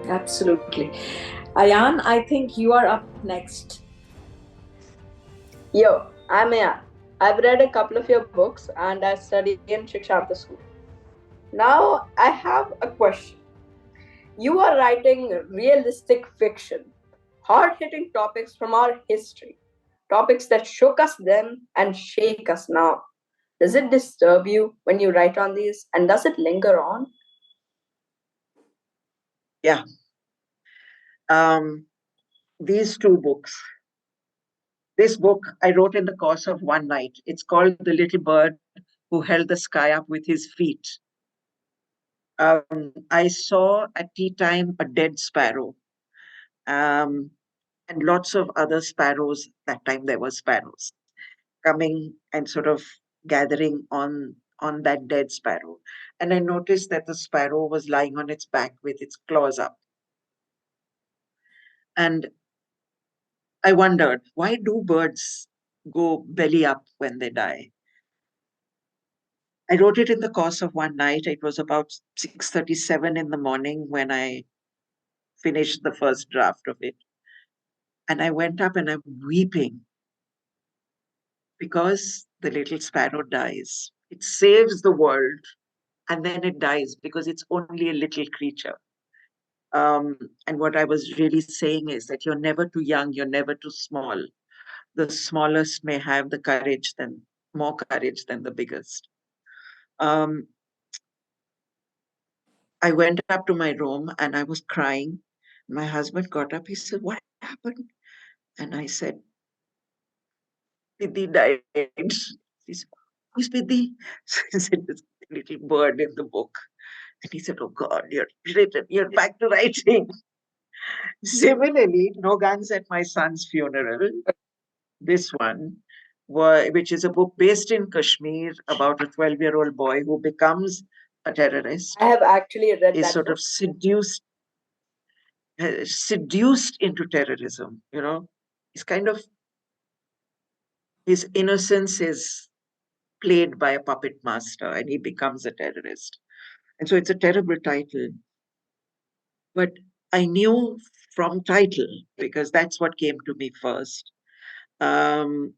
Absolutely. Ayan, I think you are up next. Yo, I'm Ayan. I've read a couple of your books and I study in Shikshanta School. Now, I have a question. You are writing realistic fiction, hard hitting topics from our history, topics that shook us then and shake us now. Does it disturb you when you write on these and does it linger on? Yeah. Um, these two books. This book I wrote in the course of one night. It's called The Little Bird Who Held the Sky Up with His Feet. I saw at tea time a dead sparrow, and lots of other sparrows. That time there were sparrows coming and sort of gathering on that dead sparrow. And I noticed that the sparrow was lying on its back with its claws up. And I wondered, why do birds go belly up when they die? I wrote it in the course of one night. It was about 6:37 in the morning when I finished the first draft of it. And I went up and I'm weeping because the little sparrow dies. It saves the world and then it dies because it's only a little creature. And what I was really saying is that you're never too young, you're never too small. The smallest may have the courage than more courage than the biggest. Um, I went up to my room and I was crying. My husband got up. He said, "What happened?" And I said, "Piddi died." He said, "Who's Piddi?" So I said, "This little bird in the book." And he said, "Oh God, you're back to writing." Similarly, No Guns at My Son's Funeral, this one, which is a book based in Kashmir about a 12-year-old boy who becomes a terrorist, I have actually read is that sort book. of seduced into terrorism. He's kind of, his innocence is played by a puppet master and he becomes a terrorist. And so it's a terrible title. But I knew from title, because that's what came to me first. Um,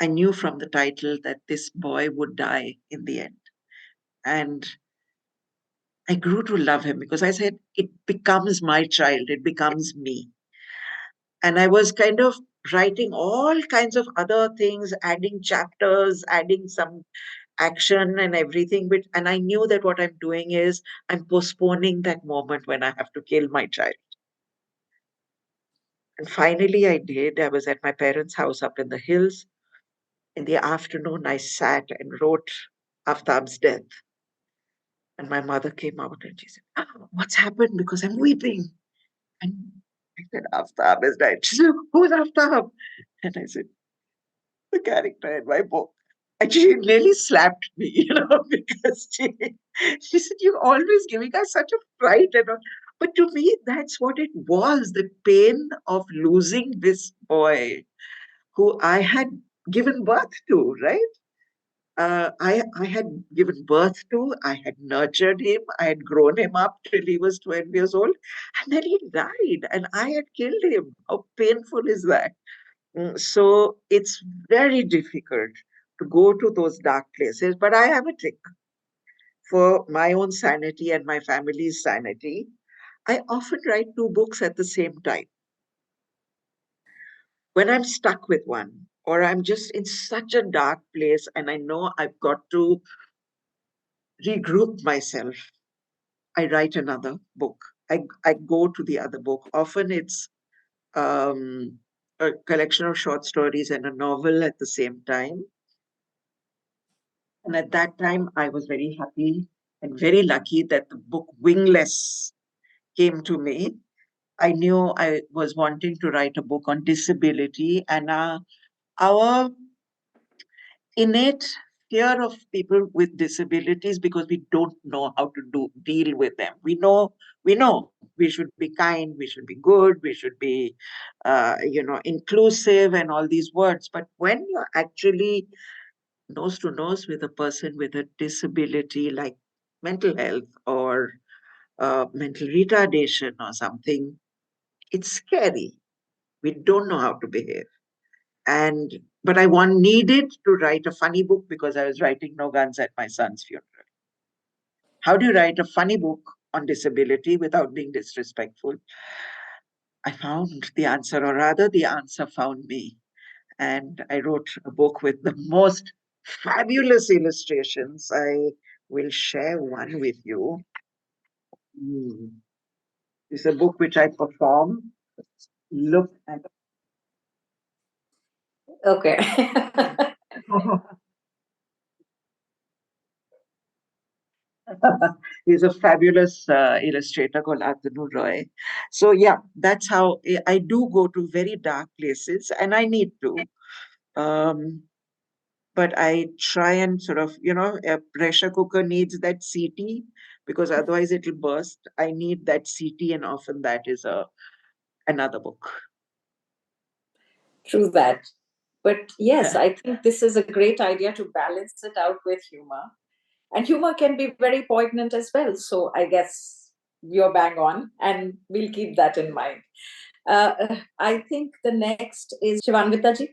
I knew from the title that this boy would die in the end. And I grew to love him because I said, it becomes my child, it becomes me. And I was kind of writing all kinds of other things, adding chapters, adding some action and everything. And I knew that what I'm doing is I'm postponing that moment when I have to kill my child. And finally, I did. I was at my parents' house up in the hills. In the afternoon, I sat and wrote Aftab's death. And my mother came out and she said, "Oh, what's happened?" Because I'm weeping. And I said, "Aftab is dead." She said, "Who's Aftab?" And I said, "The character in my book." And she nearly slapped me, because she said, "You're always giving us such a fright." And all. But to me, that's what it was, the pain of losing this boy who I had given birth to, right? I had given birth to, I had nurtured him, I had grown him up till he was 12 years old, and then he died, and I had killed him. How painful is that? So it's very difficult to go to those dark places, but I have a trick for my own sanity and my family's sanity. I often write two books at the same time. When I'm stuck with one, or I'm just in such a dark place and I know I've got to regroup myself, I write another book. I go to the other book. Often it's um, a collection of short stories and a novel at the same time. And at that time, I was very happy and very lucky that the book Wingless came to me. I knew I was wanting to write a book on disability and our innate fear of people with disabilities because we don't know how to deal with them. We know we should be kind, we should be good, we should be inclusive and all these words. But when you're actually nose to nose with a person with a disability like mental health or mental retardation or something. It's scary. We don't know how to behave. But I needed to write a funny book because I was writing No Guns at my son's funeral. How do you write a funny book on disability without being disrespectful? I found the answer, or rather, the answer found me. And I wrote a book with the most fabulous illustrations. I will share one with you. It's a book which I perform. Look at. Okay. He's a fabulous illustrator called Atanu Roy. So yeah, that's how I do go to very dark places, and I need to. Um, but I try and sort of, a pressure cooker needs that CT because otherwise it'll burst. I need that CT, and often that is another book. True that. But yes, I think this is a great idea to balance it out with humor. And humor can be very poignant as well. So I guess you're bang on, and we'll keep that in mind. I think the next is Shivanvita ji.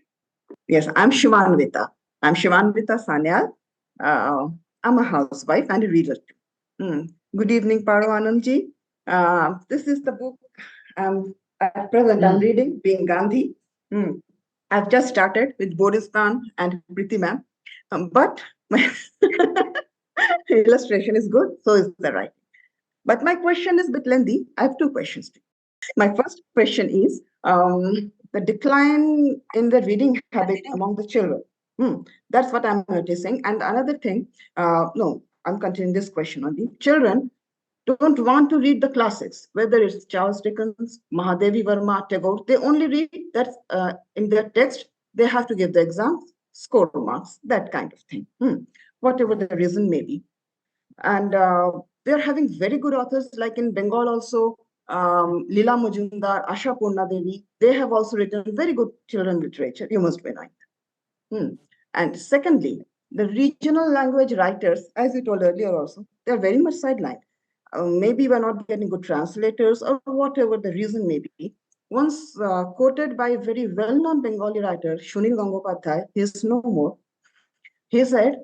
Yes, I'm Shivanvita. I'm Shivanvita Sanyal. I'm a housewife and a reader too. Good evening, Paro Anand ji. This is the book at present I'm reading, Being Gandhi. I've just started with Boris Khan and Priti ma'am. But my illustration is good, so is the writing. But my question is a bit lengthy. I have two questions. My first question is the decline in the reading habit among the children. That's what I'm noticing. And another thing, no, I'm continuing this question only. Children don't want to read the classics, whether it's Charles Dickens, Mahadevi Verma, Tagore. They only read that in their text. They have to give the exams, score marks, that kind of thing. Whatever the reason may be. And they're having very good authors, like in Bengal also, Leela Majumdar, Asha Purna Devi. They have also written very good children literature. You must be knowing. And secondly, the regional language writers, as you told earlier also, they're very much sidelined. Maybe we're not getting good translators or whatever the reason may be. Once quoted by a very well-known Bengali writer, Sunil Gangopadhyay, he is no more. He said,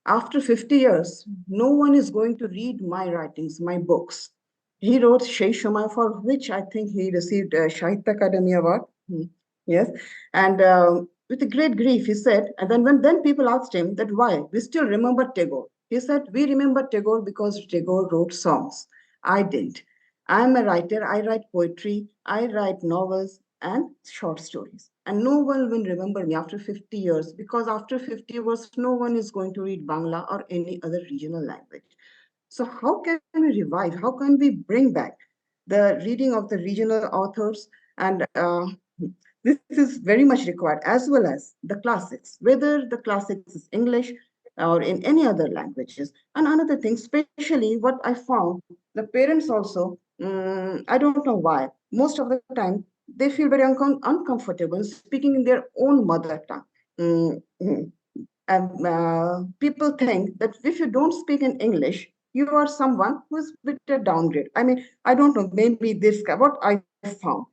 after 50 years, no one is going to read my writings, my books. He wrote Shei Shomai, for which I think he received a Sahitya Akademi Award. Yes. And with a great grief, he said, and then people asked him that why? We still remember Tagore. He said, we remember Tagore because Tagore wrote songs. I didn't. I'm a writer. I write poetry. I write novels and short stories. And no one will remember me after 50 years because after 50 years, no one is going to read Bangla or any other regional language. So how can we revive? How can we bring back the reading of the regional authors? And this is very much required, as well as the classics, whether the classics is English or in any other languages. And another thing, especially what I found, the parents also, I don't know why, most of the time, they feel very uncomfortable speaking in their own mother tongue. And people think that if you don't speak in English, you are someone who is with a downgrade. I mean, I don't know, maybe this, what I found.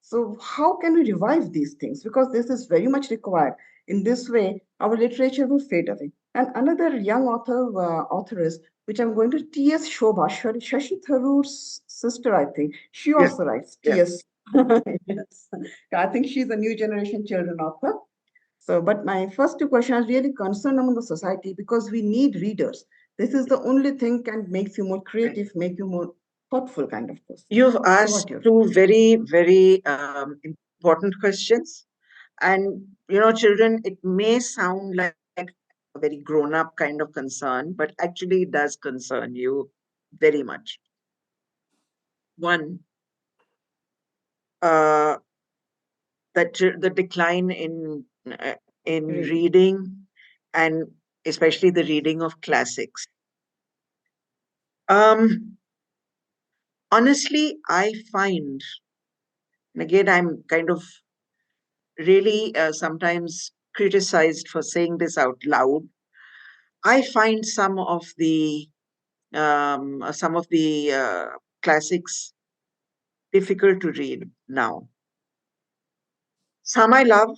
So how can we revive these things? Because this is very much required. In this way, our literature will fade away. And another young authoress, which I'm going to, T.S. Shobha, Shashi Tharoor's sister, I think. She also writes T.S. Yes. I think she's a new generation children author. So, but my first two questions are really concerned among the society because we need readers. This is the only thing can make you more creative, make you more thoughtful kind of person. You've asked two very, very important questions. And, children, it may sound like a very grown up kind of concern, but actually it does concern you very much. One, that the decline in reading, and especially the reading of classics. Honestly, I find, and again, I'm kind of really sometimes criticized for saying this out loud. I find some of the some of the classics difficult to read now. Some I love.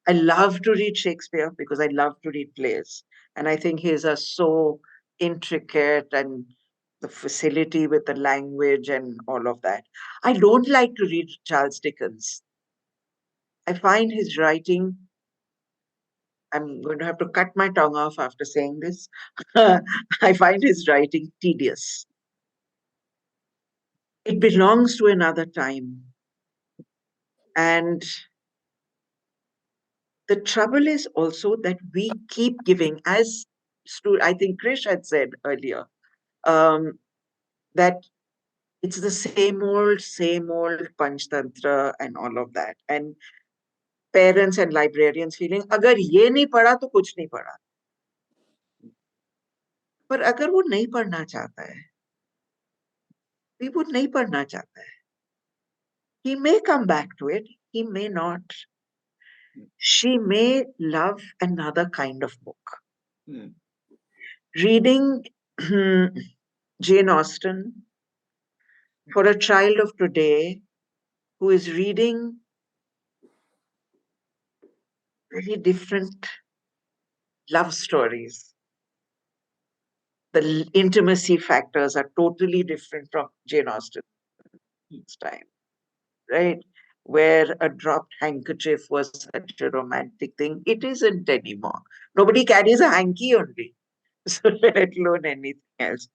I love to read Shakespeare because I love to read plays. And I think his are so intricate and the facility with the language and all of that. I don't like to read Charles Dickens. I find his writing, I'm going to have to cut my tongue off after saying this. I find his writing tedious. It belongs to another time. And the trouble is also that we keep giving, as I think Krish had said earlier, that it's the same old Panchtantra and all of that. And parents and librarians feeling, agar ye nahi padha, to kuch nahi padha. पर अगर वो नहीं पढ़ना चाहता है, वो नहीं पढ़ना चाहता है, he may come back to it, he may not. She may love another kind of book. Reading Jane Austen for a child of today who is reading very different love stories. The intimacy factors are totally different from Jane Austen's time, right? Where a dropped handkerchief was such a romantic thing. It isn't anymore. Nobody carries a hanky only, so let alone anything else.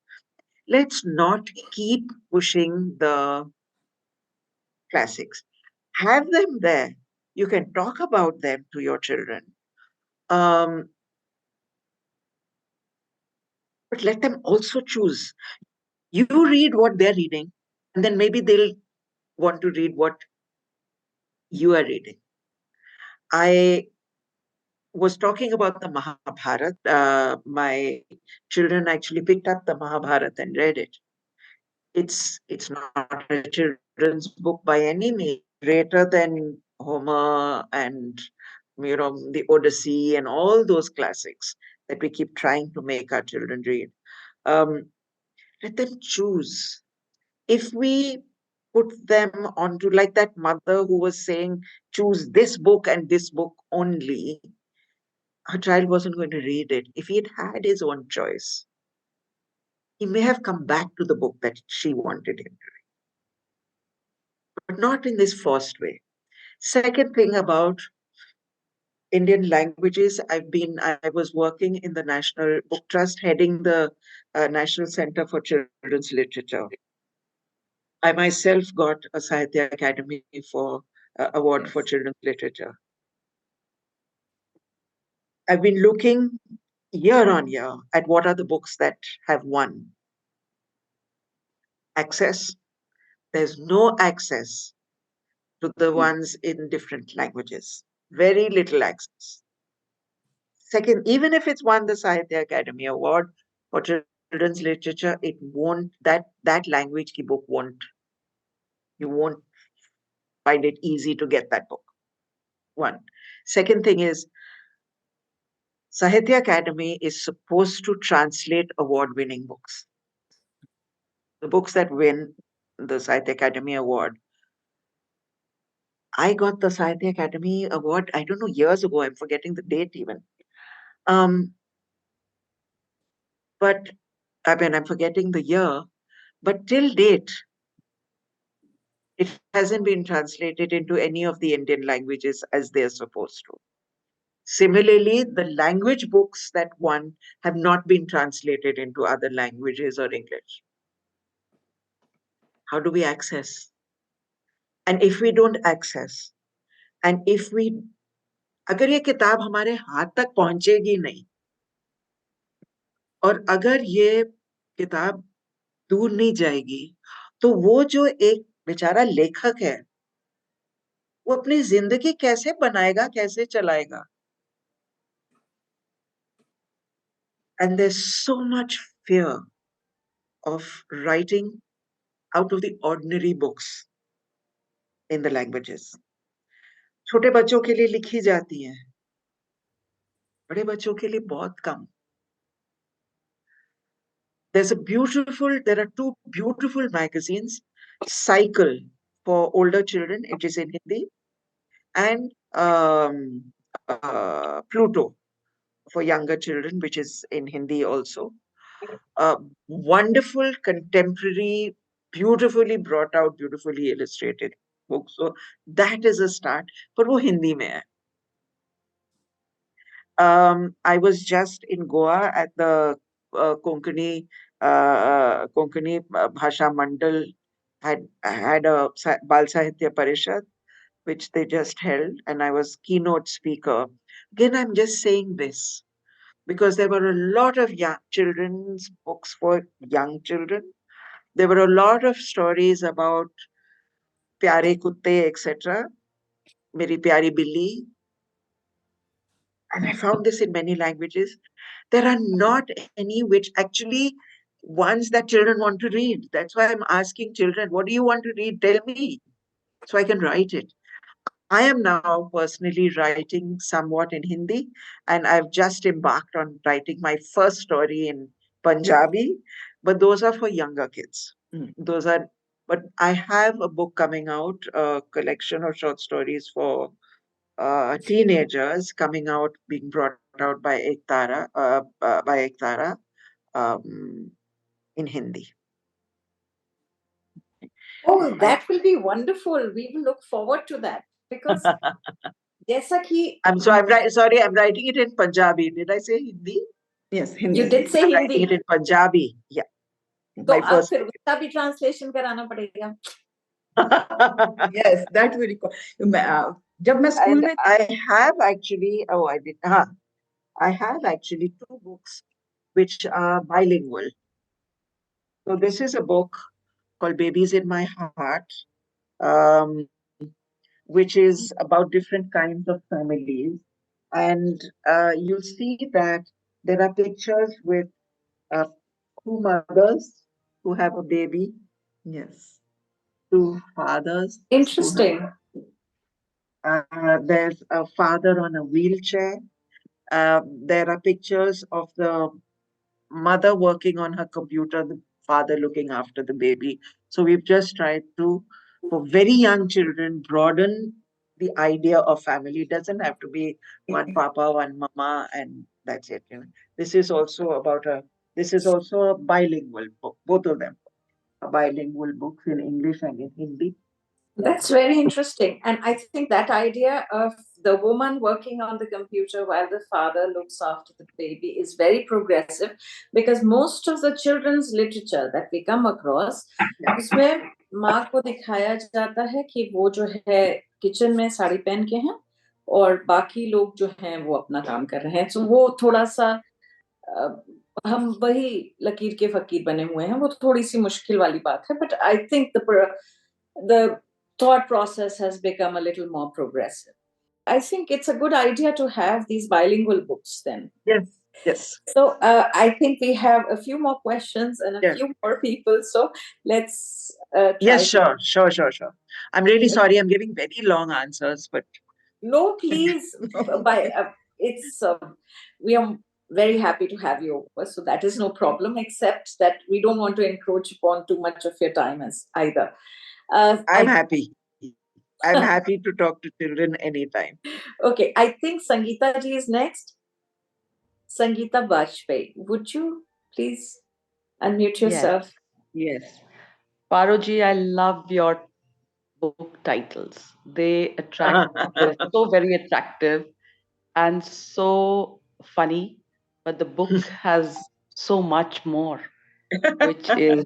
Let's not keep pushing the classics. Have them there. You can talk about them to your children. But let them also choose. You read what they're reading, and then maybe they'll want to read what you are reading. I was talking about the Mahabharata. My children actually picked up the Mahabharata and read it. It's not a children's book by any means, greater than Homer and the Odyssey and all those classics that we keep trying to make our children read. Let them choose. If we put them onto, like that mother who was saying, choose this book and this book only, her child wasn't going to read it. If he had had his own choice, he may have come back to the book that she wanted him to read, but not in this forced way. Second thing about Indian languages, I was working in the National Book Trust, heading the National Center for Children's Literature. I myself got a Sahitya Academy for award for children's literature. I've been looking year on year at what are the books that have won. Access. There's no access to the ones in different languages. Very little access. Second, even if it's won the Sahitya Academy Award for children's literature, it won't, that language ki book won't, you won't find it easy to get that book. One. Second thing is, Sahitya Academy is supposed to translate award-winning books. The books that win the Sahitya Academy Award. I got the Sahitya Academy Award, I don't know, years ago. I'm forgetting the date even. But I'm forgetting the year. But till date, it hasn't been translated into any of the Indian languages as they're supposed to. Similarly, the language books that won have not been translated into other languages or English. How do we access? And if we don't access, and if we, अगर ये किताब हमारे हाथ तक पहुंचेगी नहीं, और अगर ये किताब दूर नहीं जाएगी, तो वो जो एक बेचारा लेखक है, वो अपनी जिंदगी कैसे बनाएगा, कैसे चलाएगा? And there's so much fear of writing out of the ordinary books in the languages. छोटे बच्चों के लिए लिखी जाती हैं, बड़े बच्चों के लिए बहुत कम. there are two beautiful magazines, Cycle for older children, it is in Hindi, and Pluto for younger children, which is in Hindi also. Wonderful, contemporary, beautifully brought out, beautifully illustrated book. So that is a start. पर वो हिंदी में है. I was just in Goa at the Konkani Bhasha Mandal had a Bal Sahitya Parishad, which they just held, and I was keynote speaker. Again, I'm just saying this because there were a lot of young children's books for young children. There were a lot of stories about Pyare Kutte, etc. Meri Pyari Billi. And I found this in many languages. There are not any which actually ones that children want to read. That's why I'm asking children, what do you want to read? Tell me so I can write it. I am now personally writing somewhat in Hindi, and I've just embarked on writing my first story in Punjabi, but those are for younger kids. Those are, but I have a book coming out, a collection of short stories for teenagers coming out, being brought out by Ektara, um, in Hindi. Oh, that will be wonderful. We will look forward to that because जैसा कि I'm writing it in Punjabi. Did I say Hindi? Yes, you Hindi. did say I'm writing Hindi, it in Punjabi. Yeah. तो My अब first. फिर उसका भी translation कराना पड़ेगा. Yes, that will require. जब मैं स्कूल And में I have actually, I have actually two books which are bilingual. So this is a book called Babies in My Heart, um, which is about different kinds of families. And you'll see that there are pictures with uh, two mothers who have a baby, yes, two fathers. Interesting. There's a father on a wheelchair. There are pictures of the mother working on her computer, the father looking after the baby. So we've just tried to, for very young children, broaden the idea of family. It doesn't have to be one papa, one mama, and that's it. This is also a bilingual book, both of them are bilingual books in English and in Hindi. That's very interesting. And I think that idea of the woman working on the computer while the father looks after the baby is very progressive because most of the children's literature that we come across, उसमें माँ को दिखाया जाता है कि वो जो है किचन में साड़ी पहन के हैं और बाकी लोग जो हैं वो अपना काम कर रहे हैं. So वो थोड़ा सा हम वही लकीर के फकीर बने हुए हैं. वो थोड़ी सी मुश्किल वाली बात है. But I think the thought process has become a little more progressive. I think it's a good idea to have these bilingual books then. Yes. So I think we have a few more questions and a few more people. So let's try. Yes, sure. I'm really sorry. I'm giving very long answers, but no, please. It's we are very happy to have you over. So that is no problem. Except that we don't want to encroach upon too much of your time as either. I'm happy. I'm happy to talk to children anytime. Okay, I think Sangeeta ji is next. Sangeeta Bajpayee, would you please unmute yourself? Yes. Paro ji, I love your book titles. They're so very attractive and so funny, but the book has so much more, which is,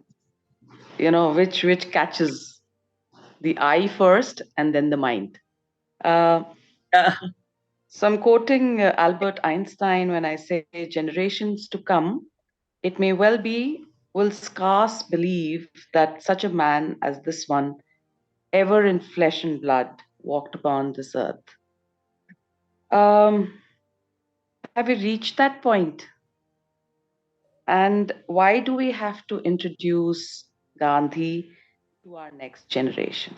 which catches the eye first and then the mind. So I'm quoting Albert Einstein when I say generations to come, it may well be, will scarce believe that such a man as this one ever in flesh and blood walked upon this earth. Have we reached that point? And why do we have to introduce Gandhi to our next generation?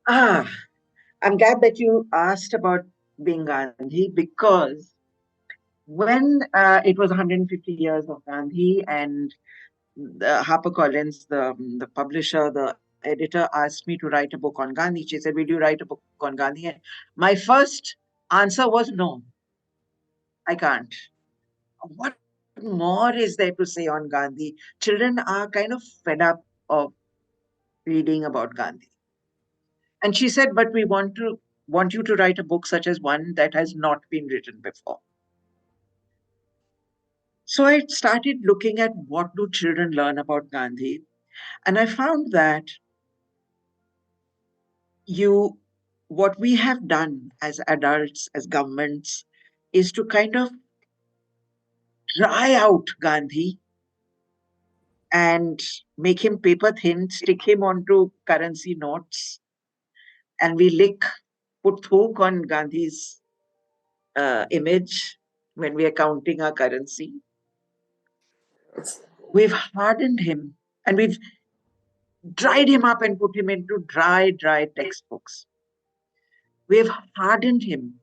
I'm glad that you asked about being Gandhi because when it was 150 years of Gandhi, and the HarperCollins, the publisher, the editor, asked me to write a book on Gandhi. She said, "Will you write a book on Gandhi?" And my first answer was no, I can't. What more is there to say on Gandhi? Children are kind of fed up of reading about Gandhi. And she said, "But we want you to write a book such as one that has not been written before." So I started looking at what do children learn about Gandhi, and I found that you what we have done as adults, as governments, is to kind of dry out Gandhi and make him paper thin, stick him onto currency notes, and we put hook on Gandhi's image when we are counting our currency. We've hardened him, and we've dried him up and put him into dry textbooks. We've hardened him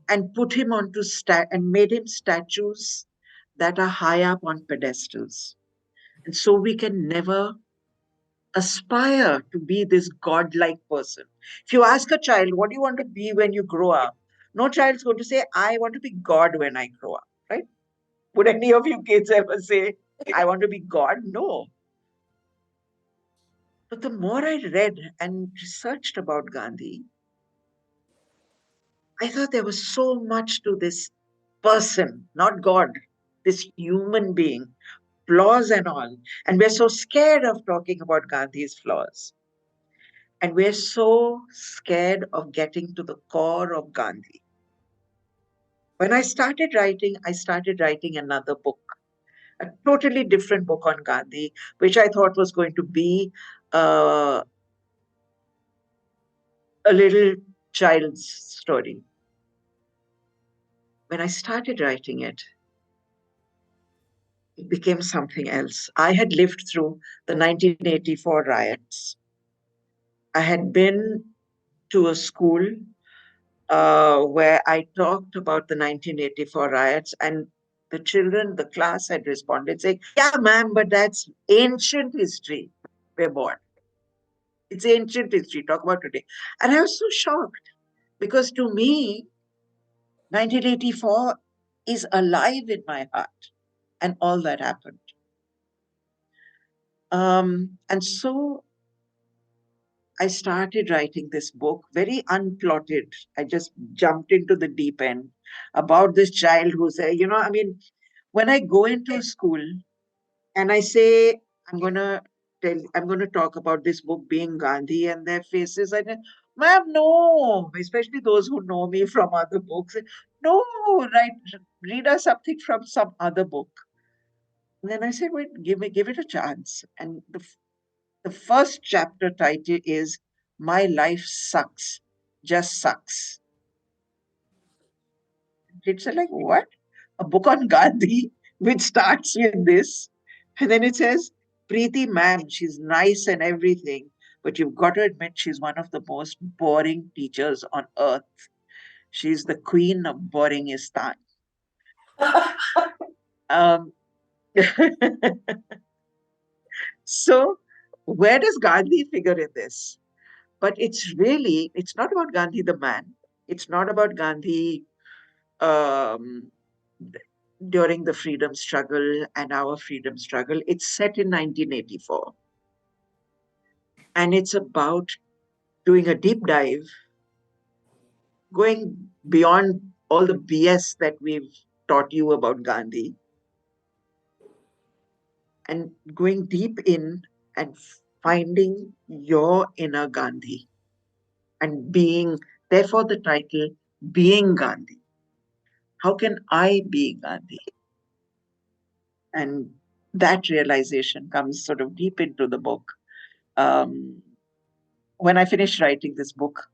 and put him onto and made him statues that are high up on pedestals. And so we can never aspire to be this godlike person. If you ask a child, what do you want to be when you grow up? No child's going to say, I want to be God when I grow up, right? Would any of you kids ever say, I want to be God? No. But the more I read and researched about Gandhi, I thought there was so much to this person, not God, this human being, flaws and all. And we're so scared of talking about Gandhi's flaws. And we're so scared of getting to the core of Gandhi. When I started writing another book, a totally different book on Gandhi, which I thought was going to be uh, a little child's story. When I started writing it, it became something else. I had lived through the 1984 riots. I had been to a school where I talked about the 1984 riots, and the children, the class had responded saying, yeah, ma'am, but that's ancient history. We're bored. It's ancient history. Talk about today. And I was so shocked because to me, 1984 is alive in my heart and all that happened. And so I started writing this book, very unplotted. I just jumped into the deep end about this child who said, when I go into a school and I say, I'm going to talk about this book being Gandhi, and their faces, I go, ma'am, no, especially those who know me from other books. No, read us something from some other book. And then I said, wait, give it a chance. And the first chapter title is My Life Sucks, Just Sucks. Kids are like, what? A book on Gandhi, which starts with this. And then it says, Preeti ma'am, she's nice and everything, but you've got to admit she's one of the most boring teachers on earth. She's the queen of Boringistan. Um, so, where does Gandhi figure in this? But it's not about Gandhi the man. It's not about Gandhi um, during the freedom struggle and our freedom struggle. It's set in 1984. And it's about doing a deep dive, going beyond all the BS that we've taught you about Gandhi, and going deep in and finding your inner Gandhi and therefore the title, Being Gandhi. How can I be Gandhi? And that realization comes sort of deep into the book. When I finished writing this book,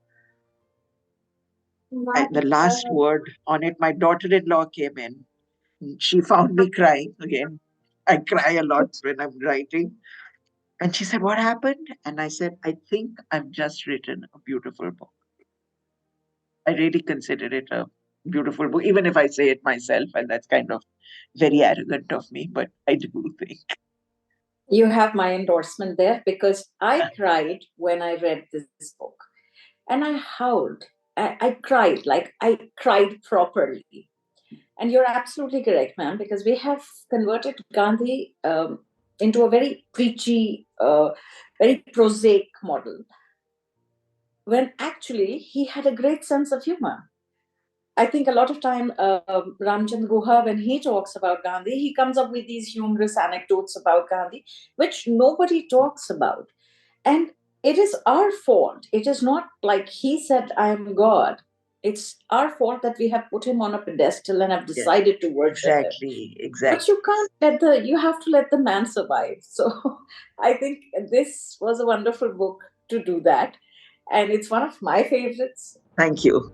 the last word on it, my daughter-in-law came in. She found me crying again. I cry a lot when I'm writing. And she said, what happened? And I said, I think I've just written a beautiful book. I really consider it a beautiful book, even if I say it myself, and that's kind of very arrogant of me, but I do think. You have my endorsement there, because I cried when I read this book, and I howled. I cried, like I cried properly. And you're absolutely correct, ma'am, because we have converted Gandhi into a very preachy, very prosaic model, when actually he had a great sense of humor. I think a lot of time, Ramchandra Guha, when he talks about Gandhi, he comes up with these humorous anecdotes about Gandhi, which nobody talks about. And it is our fault. It is not like he said, I am God. It's our fault that we have put him on a pedestal and have Yes, decided to worship him. exactly, But exactly. you can't you have to let the man survive. So I think this was a wonderful book to do that. And it's one of my favorites. Thank you.